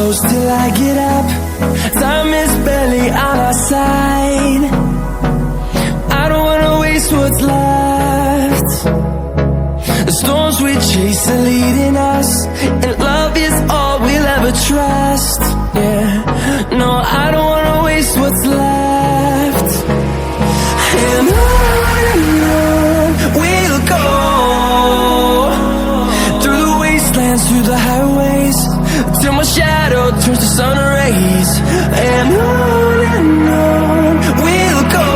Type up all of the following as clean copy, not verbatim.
close till I get up. Time is barely on our side. I don't wanna waste what's left. The storms we chase are leading us, and love is all we'll ever trust. Yeah, no, I don't wanna waste what's left. And on we'll go, through the wastelands, through the highways, till my shadow turns to sun rays. And on we'll go,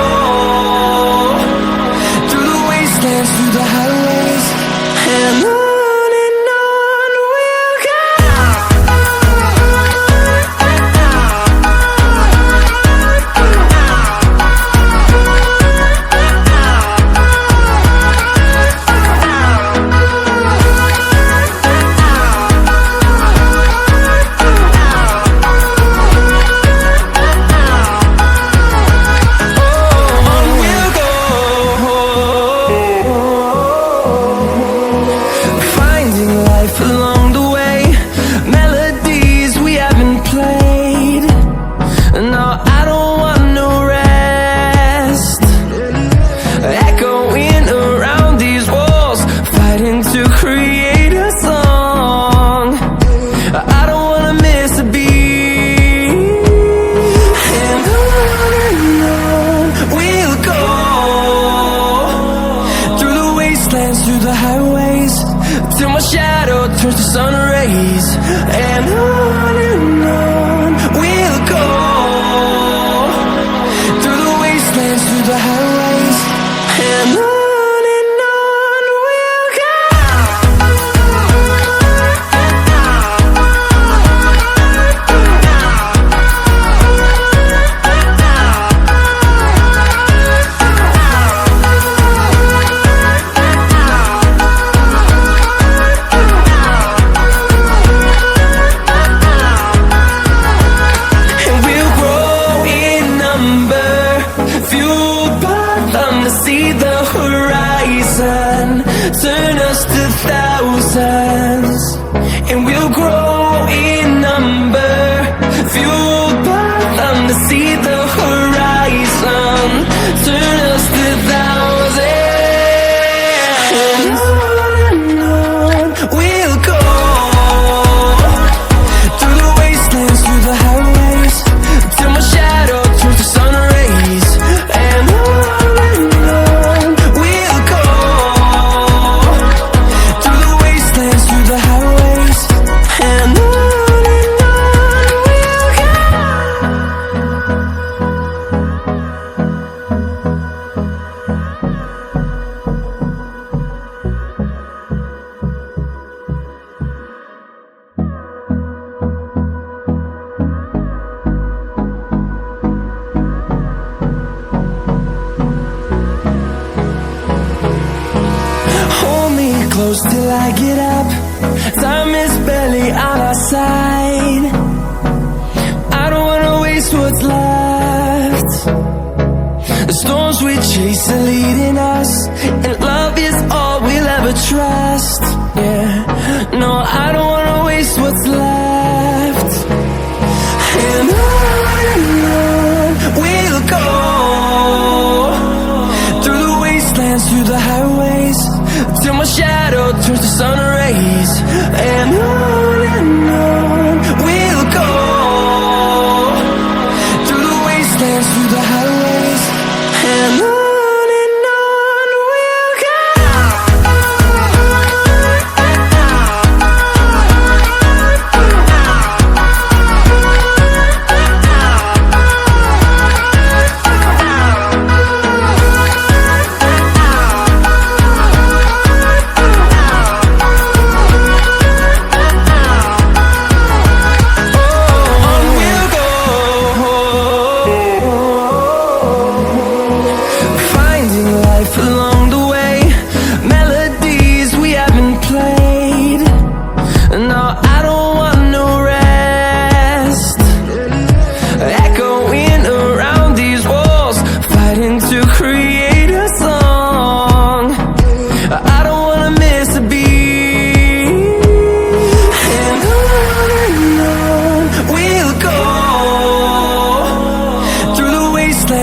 through the wastelands, through the highways, and on we'll go. Through the highways, till my shadow turns to sun rays. And on we'll go, through the wastelands, through the highways, and on we'll go. See the horizon, turn us to thousands, and we'll grow in number, fueled by them to see the horizon, turn us to thousands. And on we'll go, through the wastelands, through the highways, till my shadow turns to sun rays. And close till I get up. Time is barely on our side. I don't wanna waste what's left. The storms we chase are leading us, and love is all we'll ever trust. Yeah, no, I don't wanna waste what's left. And on we'll go, through the wastelands, through the highways, till my shadow turns to sun rays. And on we'll go, through the wastelands, through the highways, and on we'll go.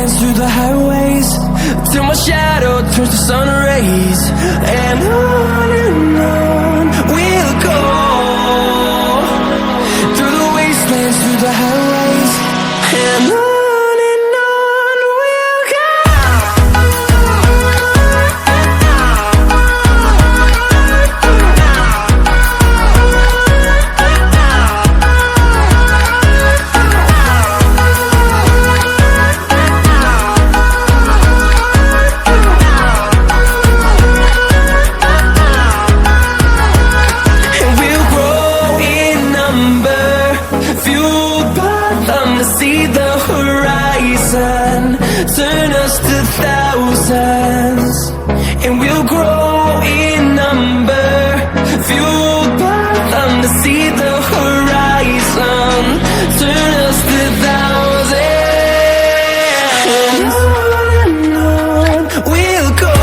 wastelands, through the highways, till my shadow turns to sun rays. And on we'll go, through the wastelands, through the highways, and on we'll go. See the horizon, turn us to thousands, and we'll grow in number, fueled by them to see the horizon, turn us to thousands. And on we'll go,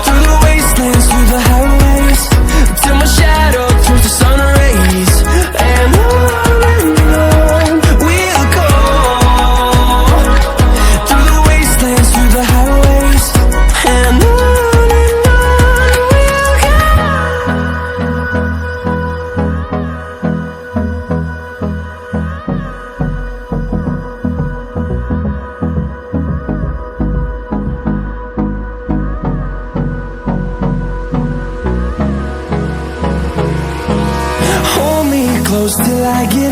through the wastelands, through the highways, till my shadow turns to sun rays. And close till I get